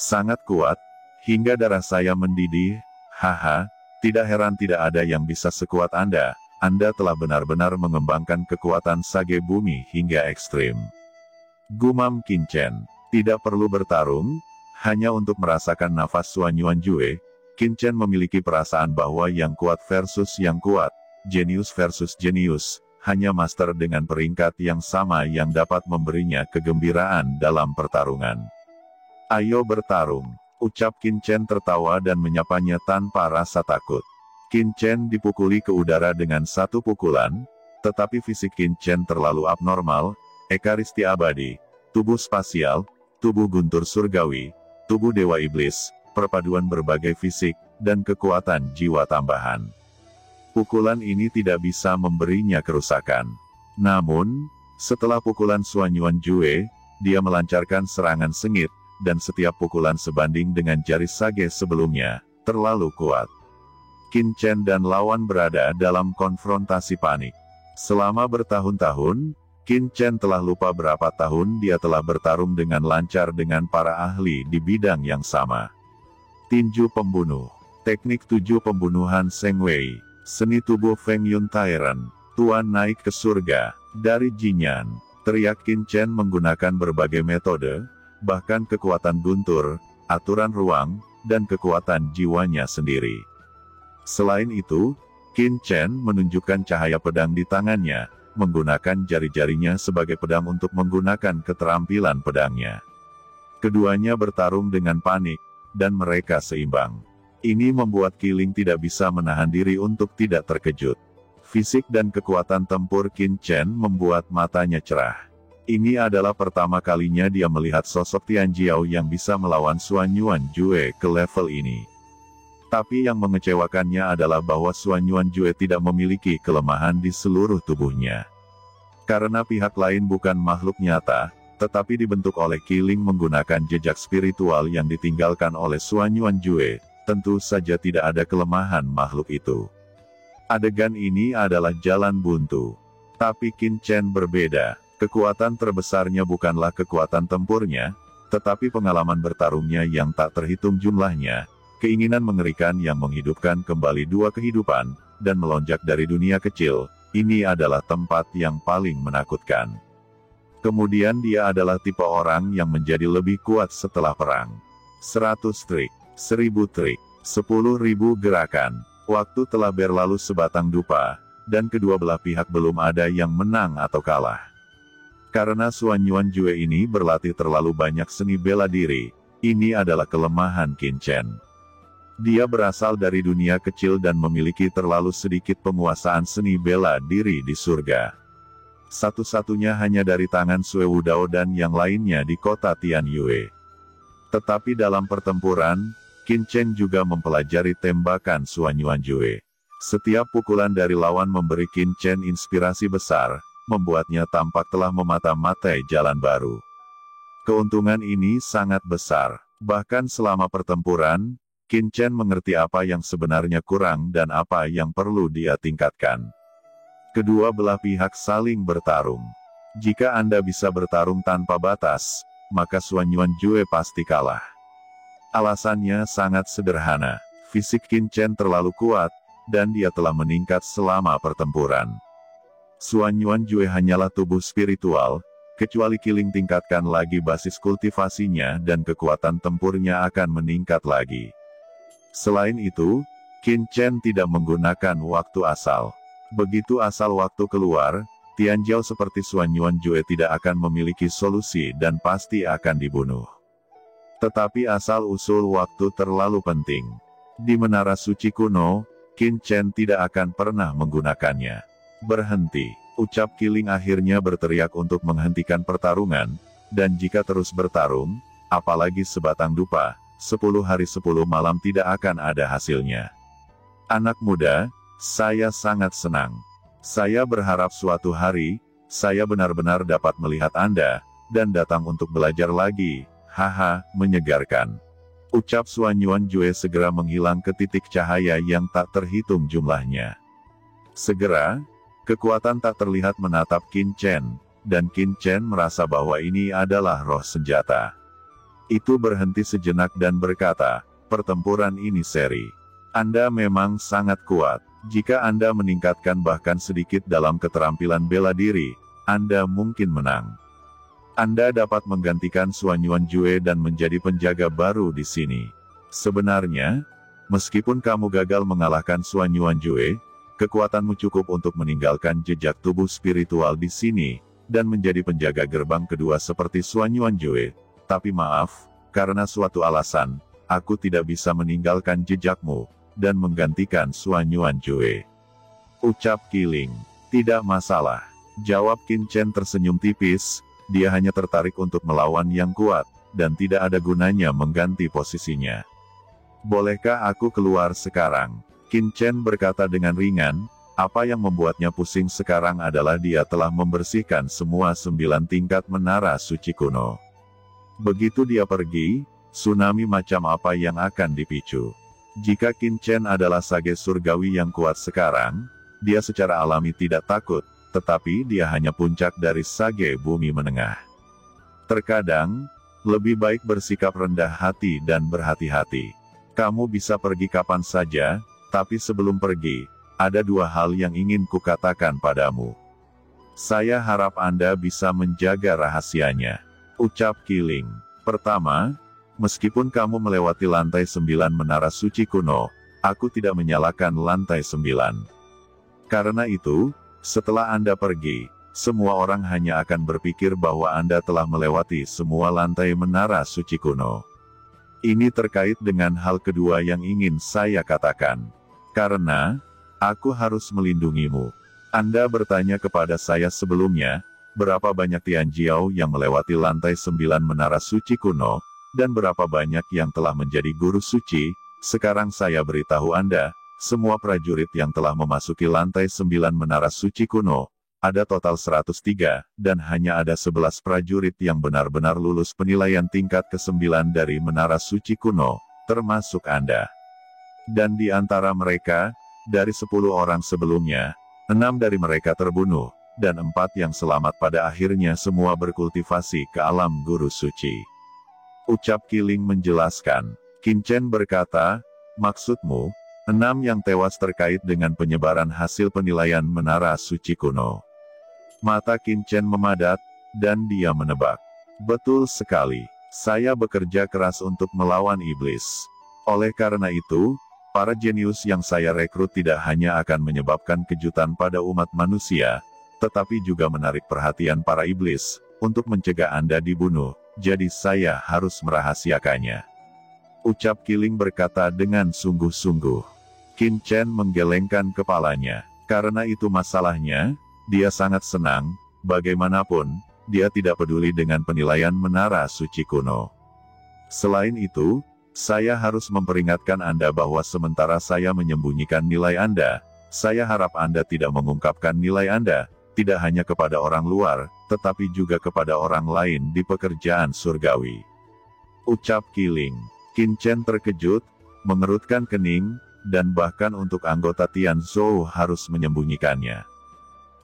Sangat kuat, hingga darah saya mendidih, haha, tidak heran tidak ada yang bisa sekuat Anda. Anda telah benar-benar mengembangkan kekuatan sage bumi hingga ekstrim. Gumam Qin Chen. Tidak perlu bertarung, hanya untuk merasakan nafas Suan Yuanjue, Qin Chen memiliki perasaan bahwa yang kuat versus yang kuat, jenius versus jenius, hanya master dengan peringkat yang sama yang dapat memberinya kegembiraan dalam pertarungan. Ayo bertarung, ucap Qin Chen tertawa dan menyapanya tanpa rasa takut. Qin Chen dipukuli ke udara dengan satu pukulan, tetapi fisik Qin Chen terlalu abnormal, ekaristi abadi, tubuh spasial, tubuh guntur surgawi, tubuh dewa iblis, perpaduan berbagai fisik, dan kekuatan jiwa tambahan. Pukulan ini tidak bisa memberinya kerusakan. Namun, setelah pukulan Suan Yuanjue, dia melancarkan serangan sengit, dan setiap pukulan sebanding dengan jari sage sebelumnya, terlalu kuat. Qin Chen dan lawan berada dalam konfrontasi panik. Selama bertahun-tahun, Qin Chen telah lupa berapa tahun dia telah bertarung dengan lancar dengan para ahli di bidang yang sama. Tinju pembunuh, teknik 7 pembunuhan Seng Wei, seni tubuh Feng Yun Tairen, Tuan naik ke surga, dari Jinyan, teriak Qin Chen menggunakan berbagai metode, bahkan kekuatan guntur, aturan ruang, dan kekuatan jiwanya sendiri. Selain itu, Qin Chen menunjukkan cahaya pedang di tangannya, menggunakan jari-jarinya sebagai pedang untuk menggunakan keterampilan pedangnya. Keduanya bertarung dengan panik, dan mereka seimbang. Ini membuat Qiling tidak bisa menahan diri untuk tidak terkejut. Fisik dan kekuatan tempur Qin Chen membuat matanya cerah. Ini adalah pertama kalinya dia melihat sosok Tian Jiao yang bisa melawan Suan Yuanjue ke level ini. Tapi yang mengecewakannya adalah bahwa Suan Yuanjue tidak memiliki kelemahan di seluruh tubuhnya. Karena pihak lain bukan makhluk nyata, tetapi dibentuk oleh Qiling menggunakan jejak spiritual yang ditinggalkan oleh Suan Yuanjue, tentu saja tidak ada kelemahan makhluk itu. Adegan ini adalah jalan buntu. Tapi Qin Chen berbeda, kekuatan terbesarnya bukanlah kekuatan tempurnya, tetapi pengalaman bertarungnya yang tak terhitung jumlahnya, keinginan mengerikan yang menghidupkan kembali 2 kehidupan, dan melonjak dari dunia kecil, ini adalah tempat yang paling menakutkan. Kemudian dia adalah tipe orang yang menjadi lebih kuat setelah perang. 100 trik, 1000 trik, 10.000 gerakan, waktu telah berlalu sebatang dupa, dan kedua belah pihak belum ada yang menang atau kalah. Karena Suan Yuanjue ini berlatih terlalu banyak seni bela diri, ini adalah kelemahan Qin Chen. Dia berasal dari dunia kecil dan memiliki terlalu sedikit penguasaan seni bela diri di surga. Satu-satunya hanya dari tangan Sue Wudao dan yang lainnya di kota Tianyue. Tetapi dalam pertempuran, Qin Chen juga mempelajari tembakan Suan Yuanjue. Setiap pukulan dari lawan memberi Qin Chen inspirasi besar, membuatnya tampak telah memata-matai jalan baru. Keuntungan ini sangat besar. Bahkan selama pertempuran, Qin Chen mengerti apa yang sebenarnya kurang dan apa yang perlu dia tingkatkan. Kedua belah pihak saling bertarung. Jika Anda bisa bertarung tanpa batas, maka Suan Yuanjue pasti kalah. Alasannya sangat sederhana. Fisik Qin Chen terlalu kuat, dan dia telah meningkat selama pertempuran. Suan Yuanjue hanyalah tubuh spiritual, kecuali Qiling tingkatkan lagi basis kultivasinya dan kekuatan tempurnya akan meningkat lagi. Selain itu, Qin Chen tidak menggunakan waktu asal. Begitu asal waktu keluar, Tianjiao seperti Suan Yuanjue tidak akan memiliki solusi dan pasti akan dibunuh. Tetapi asal-usul waktu terlalu penting. Di Menara Suci Kuno, Qin Chen tidak akan pernah menggunakannya. Berhenti, ucap Qiling akhirnya berteriak untuk menghentikan pertarungan, dan jika terus bertarung, apalagi sebatang dupa, 10 hari 10 malam tidak akan ada hasilnya. Anak muda, saya sangat senang. Saya berharap suatu hari, saya benar-benar dapat melihat Anda, dan datang untuk belajar lagi, haha, menyegarkan. Ucap Suan Yuanjue segera menghilang ke titik cahaya yang tak terhitung jumlahnya. Segera, kekuatan tak terlihat menatap Qin Chen, dan Qin Chen merasa bahwa ini adalah roh senjata. Itu berhenti sejenak dan berkata, pertempuran ini seri. Anda memang sangat kuat. Jika Anda meningkatkan bahkan sedikit dalam keterampilan bela diri, Anda mungkin menang. Anda dapat menggantikan Suan Yuanjue dan menjadi penjaga baru di sini. Sebenarnya, meskipun kamu gagal mengalahkan Suan Yuanjue, kekuatanmu cukup untuk meninggalkan jejak tubuh spiritual di sini, dan menjadi penjaga gerbang kedua seperti Suan Yuanjue. Tapi maaf, karena suatu alasan, aku tidak bisa meninggalkan jejakmu, dan menggantikan Suan Yuanjue. Ucap Qiling. Tidak masalah. Jawab Qin Chen tersenyum tipis, dia hanya tertarik untuk melawan yang kuat, dan tidak ada gunanya mengganti posisinya. Bolehkah aku keluar sekarang? Qin Chen berkata dengan ringan, apa yang membuatnya pusing sekarang adalah dia telah membersihkan semua 9 tingkat menara suci kuno. Begitu dia pergi, tsunami macam apa yang akan dipicu? Jika Qin Chen adalah sage surgawi yang kuat sekarang, dia secara alami tidak takut, tetapi dia hanya puncak dari sage bumi menengah. Terkadang, lebih baik bersikap rendah hati dan berhati-hati. Kamu bisa pergi kapan saja, tapi sebelum pergi, ada 2 hal yang ingin kukatakan padamu. Saya harap Anda bisa menjaga rahasianya. Ucap Qiling. Pertama, meskipun kamu melewati lantai 9 menara suci kuno, aku tidak menyalakan lantai 9. Karena itu, setelah Anda pergi, semua orang hanya akan berpikir bahwa Anda telah melewati semua lantai menara suci kuno. Ini terkait dengan hal kedua yang ingin saya katakan. Karena, aku harus melindungimu. Anda bertanya kepada saya sebelumnya, berapa banyak Tianjiao yang melewati lantai 9 menara suci kuno, dan berapa banyak yang telah menjadi guru suci. Sekarang saya beritahu Anda, semua prajurit yang telah memasuki lantai 9 menara suci kuno, ada total 103, dan hanya ada 11 prajurit yang benar-benar lulus penilaian tingkat ke-9 dari menara suci kuno, termasuk Anda. Dan di antara mereka, dari 10 orang sebelumnya, 6 dari mereka terbunuh, dan 4 yang selamat pada akhirnya semua berkultivasi ke alam guru suci. Ucap Qiling menjelaskan. Qin Chen berkata, maksudmu, 6 yang tewas terkait dengan penyebaran hasil penilaian menara suci kuno. Mata Qin Chen memadat, dan dia menebak. Betul sekali, saya bekerja keras untuk melawan iblis. Oleh karena itu, para jenius yang saya rekrut tidak hanya akan menyebabkan kejutan pada umat manusia, tetapi juga menarik perhatian para iblis, untuk mencegah Anda dibunuh, jadi saya harus merahasiakannya. Ucap Qiling berkata dengan sungguh-sungguh. Qin Chen menggelengkan kepalanya. Karena itu masalahnya, dia sangat senang, bagaimanapun, dia tidak peduli dengan penilaian menara suci kuno. Selain itu, saya harus memperingatkan Anda bahwa sementara saya menyembunyikan nilai Anda, saya harap Anda tidak mengungkapkan nilai Anda, tidak hanya kepada orang luar, tetapi juga kepada orang lain di pekerjaan surgawi. Ucap Qiling. Qin Chen terkejut, mengerutkan kening, dan bahkan untuk anggota Tianzhou harus menyembunyikannya.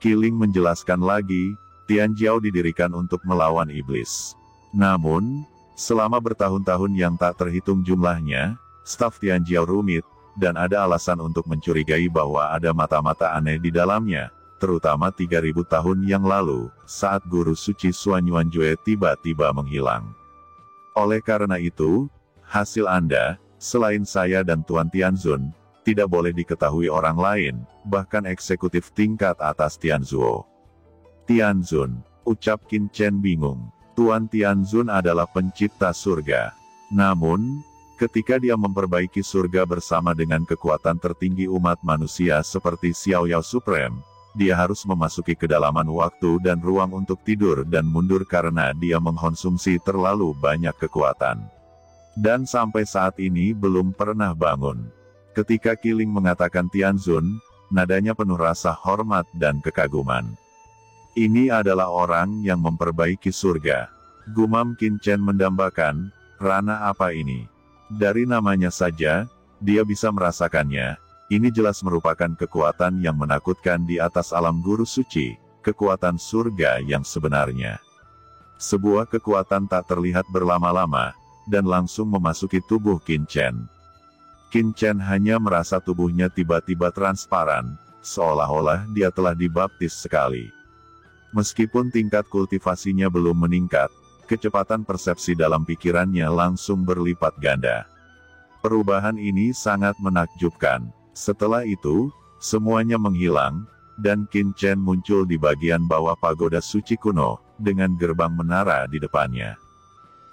Qiling menjelaskan lagi, Tianjiao didirikan untuk melawan iblis. Namun, selama bertahun-tahun yang tak terhitung jumlahnya, staf Tianjiao rumit, dan ada alasan untuk mencurigai bahwa ada mata-mata aneh di dalamnya, terutama 3000 tahun yang lalu, saat guru suci Suan Yuanjue tiba-tiba menghilang. Oleh karena itu, hasil Anda, selain saya dan Tuan Tianzun, tidak boleh diketahui orang lain, bahkan eksekutif tingkat atas Tianzhuo. Tianzun, ucap Qin Chen bingung. Tuan Tianzun adalah pencipta surga. Namun, ketika dia memperbaiki surga bersama dengan kekuatan tertinggi umat manusia seperti Xiao Yao Supreme, dia harus memasuki kedalaman waktu dan ruang untuk tidur dan mundur karena dia mengkonsumsi terlalu banyak kekuatan. Dan sampai saat ini belum pernah bangun. Ketika Qiling mengatakan Tianzun, nadanya penuh rasa hormat dan kekaguman. Ini adalah orang yang memperbaiki surga. Gumam Qin Chen mendambakan, ranah apa ini? Dari namanya saja, dia bisa merasakannya. Ini jelas merupakan kekuatan yang menakutkan di atas alam guru suci, kekuatan surga yang sebenarnya. Sebuah kekuatan tak terlihat berlama-lama, dan langsung memasuki tubuh Qin Chen. Qin Chen hanya merasa tubuhnya tiba-tiba transparan, seolah-olah dia telah dibaptis sekali. Meskipun tingkat kultivasinya belum meningkat, kecepatan persepsi dalam pikirannya langsung berlipat ganda. Perubahan ini sangat menakjubkan. Setelah itu, semuanya menghilang, dan Qin Chen muncul di bagian bawah pagoda suci kuno, dengan gerbang menara di depannya.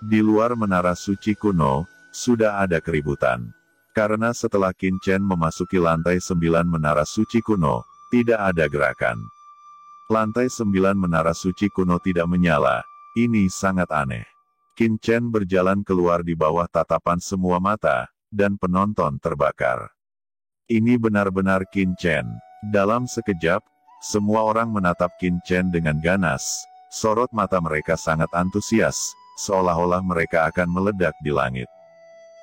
Di luar menara suci kuno, sudah ada keributan. Karena setelah Qin Chen memasuki lantai 9 menara suci kuno, tidak ada gerakan. Lantai 9 menara suci kuno tidak menyala, ini sangat aneh. Qin Chen berjalan keluar di bawah tatapan semua mata, dan penonton terbakar. Ini benar-benar Qin Chen. Dalam sekejap, semua orang menatap Qin Chen dengan ganas, sorot mata mereka sangat antusias, seolah-olah mereka akan meledak di langit.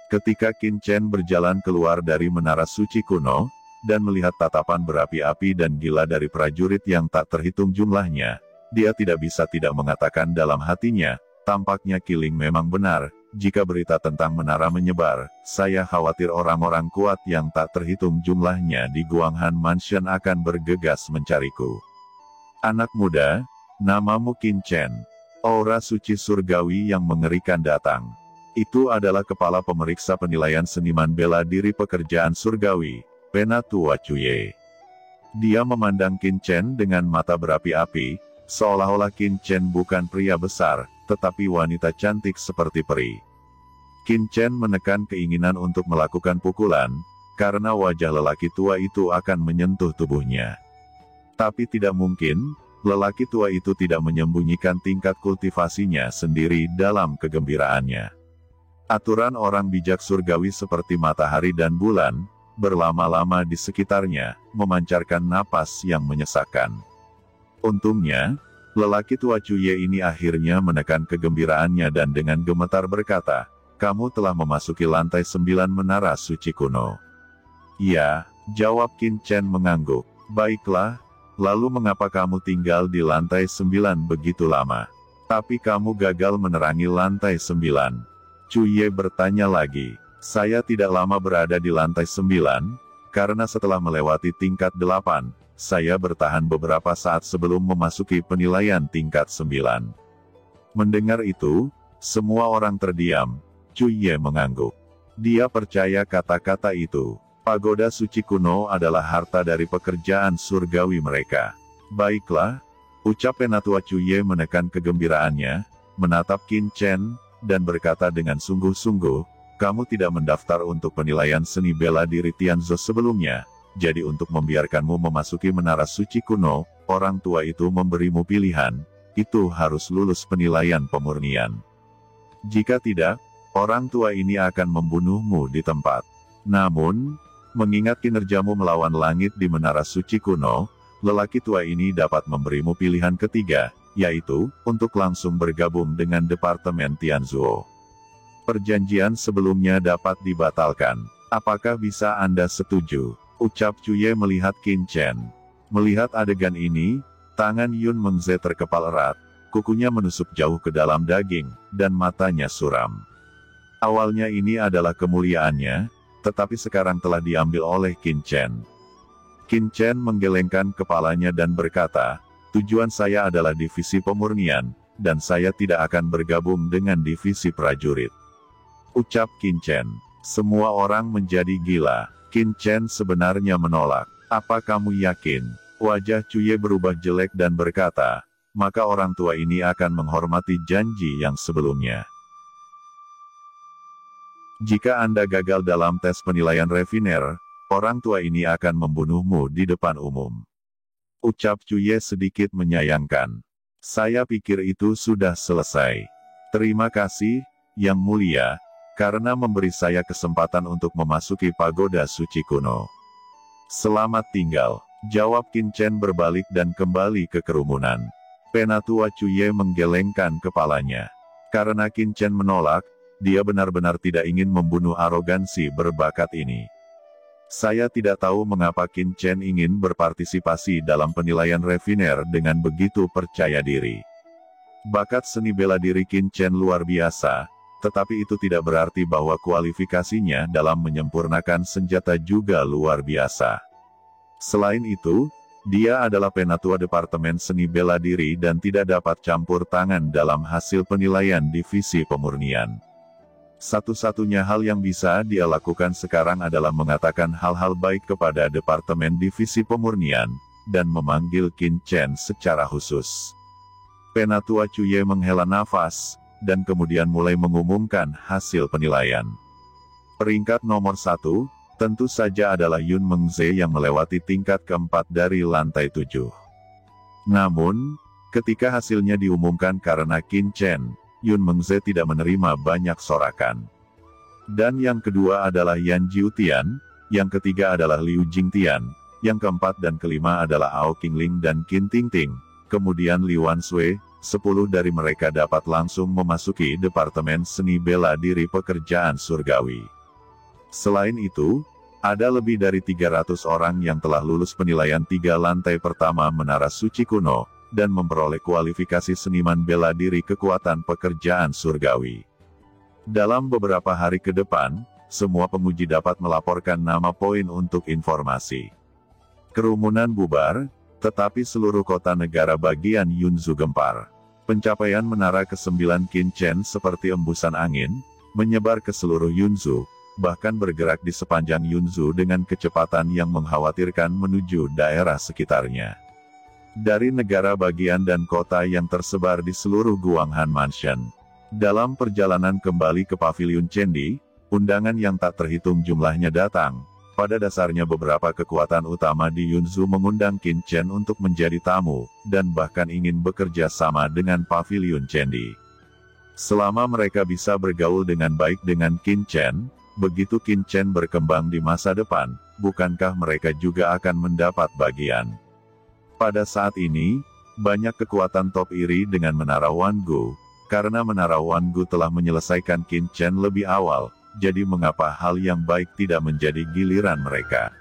Ketika Qin Chen berjalan keluar dari menara suci kuno, dan melihat tatapan berapi-api dan gila dari prajurit yang tak terhitung jumlahnya, dia tidak bisa tidak mengatakan dalam hatinya, tampaknya Kiling memang benar, jika berita tentang menara menyebar, saya khawatir orang-orang kuat yang tak terhitung jumlahnya di Guanghan Mansion akan bergegas mencariku. Anak muda, namamu Qin Chen. Aura suci surgawi yang mengerikan datang. Itu adalah kepala pemeriksa penilaian seniman bela diri pekerjaan surgawi, Penatua Cuye. Dia memandang Qin Chen dengan mata berapi-api, seolah-olah Qin Chen bukan pria besar, tetapi wanita cantik seperti peri. Qin Chen menekan keinginan untuk melakukan pukulan, karena wajah lelaki tua itu akan menyentuh tubuhnya. Tapi tidak mungkin, lelaki tua itu tidak menyembunyikan tingkat kultivasinya sendiri dalam kegembiraannya. Aturan orang bijak surgawi seperti matahari dan bulan, berlama-lama di sekitarnya, memancarkan napas yang menyesakkan. Untungnya, lelaki tua Cuye ini akhirnya menekan kegembiraannya dan dengan gemetar berkata, kamu telah memasuki lantai 9 menara suci kuno. Ya, jawab Qin Chen mengangguk. Baiklah, lalu mengapa kamu tinggal di lantai 9 begitu lama? Tapi kamu gagal menerangi lantai 9. Cuye bertanya lagi. Saya tidak lama berada di lantai 9, karena setelah melewati tingkat 8, saya bertahan beberapa saat sebelum memasuki penilaian tingkat 9. Mendengar itu, semua orang terdiam. Cuye mengangguk. Dia percaya kata-kata itu. Pagoda suci kuno adalah harta dari pekerjaan surgawi mereka. Baiklah, ucap Penatua Cuye menekan kegembiraannya, menatap Qin Chen, dan berkata dengan sungguh-sungguh, kamu tidak mendaftar untuk penilaian seni bela diri Tianzhou sebelumnya, jadi untuk membiarkanmu memasuki menara suci kuno, orang tua itu memberimu pilihan, itu harus lulus penilaian pemurnian. Jika tidak, orang tua ini akan membunuhmu di tempat. Namun, mengingat kinerjamu melawan langit di menara suci kuno, lelaki tua ini dapat memberimu pilihan ketiga, yaitu, untuk langsung bergabung dengan Departemen Tianzhou. Perjanjian sebelumnya dapat dibatalkan. Apakah bisa Anda setuju? Ucap Cuye melihat Qin Chen. Melihat adegan ini, tangan Yun Mengze terkepal erat, kukunya menusuk jauh ke dalam daging, dan matanya suram. Awalnya ini adalah kemuliaannya, tetapi sekarang telah diambil oleh Qin Chen. Qin Chen menggelengkan kepalanya dan berkata, tujuan saya adalah divisi pemurnian, dan saya tidak akan bergabung dengan divisi prajurit. Ucap Qin Chen. Semua orang menjadi gila. Qin Chen sebenarnya menolak. Apa kamu yakin? Wajah Cuye berubah jelek dan berkata, maka orang tua ini akan menghormati janji yang sebelumnya. Jika Anda gagal dalam tes penilaian refiner, orang tua ini akan membunuhmu di depan umum. Ucap Cuye sedikit menyayangkan. Saya pikir itu sudah selesai. Terima kasih, Yang Mulia, karena memberi saya kesempatan untuk memasuki pagoda suci kuno. Selamat tinggal, jawab Qin Chen berbalik dan kembali ke kerumunan. Penatua Cuye menggelengkan kepalanya. Karena Qin Chen menolak, dia benar-benar tidak ingin membunuh arogansi berbakat ini. Saya tidak tahu mengapa Qin Chen ingin berpartisipasi dalam penilaian refiner dengan begitu percaya diri. Bakat seni bela diri Qin Chen luar biasa, tetapi itu tidak berarti bahwa kualifikasinya dalam menyempurnakan senjata juga luar biasa. Selain itu, dia adalah penatua Departemen Seni Bela Diri dan tidak dapat campur tangan dalam hasil penilaian divisi pemurnian. Satu-satunya hal yang bisa dia lakukan sekarang adalah mengatakan hal-hal baik kepada Departemen Divisi Pemurnian, dan memanggil Qin Chen secara khusus. Penatua Cuye menghela nafas, dan kemudian mulai mengumumkan hasil penilaian. Peringkat nomor 1, tentu saja adalah Yun Mengze yang melewati tingkat keempat dari lantai 7. Namun, ketika hasilnya diumumkan karena Qin Chen, Yun Mengze tidak menerima banyak sorakan. Dan yang kedua adalah Yan Jiutian, yang ketiga adalah Liu Jingtian, yang keempat dan kelima adalah Ao Qingling dan Qin Tingting, kemudian Li Wanshui. 10 dari mereka dapat langsung memasuki Departemen Seni Bela Diri Pekerjaan Surgawi. Selain itu, ada lebih dari 300 orang yang telah lulus penilaian 3 lantai pertama Menara Suci Kuno, dan memperoleh kualifikasi seniman bela diri kekuatan pekerjaan surgawi. Dalam beberapa hari ke depan, semua penguji dapat melaporkan nama poin untuk informasi. Kerumunan bubar, tetapi seluruh kota negara bagian Yunzhu gempar. Pencapaian menara ke-9 Qin Chen seperti embusan angin, menyebar ke seluruh Yunzhu, bahkan bergerak di sepanjang Yunzhu dengan kecepatan yang mengkhawatirkan menuju daerah sekitarnya. Dari negara bagian dan kota yang tersebar di seluruh Guanghan Mansion. Dalam perjalanan kembali ke Paviliun Chendi, undangan yang tak terhitung jumlahnya datang. Pada dasarnya beberapa kekuatan utama di Yunzhu mengundang Qin Chen untuk menjadi tamu, dan bahkan ingin bekerja sama dengan Paviliun Chendi. Selama mereka bisa bergaul dengan baik dengan Qin Chen, begitu Qin Chen berkembang di masa depan, bukankah mereka juga akan mendapat bagian? Pada saat ini, banyak kekuatan top iri dengan Menara Wangu, karena Menara Wangu telah menyelesaikan Qin Chen lebih awal. Jadi mengapa hal yang baik tidak menjadi giliran mereka?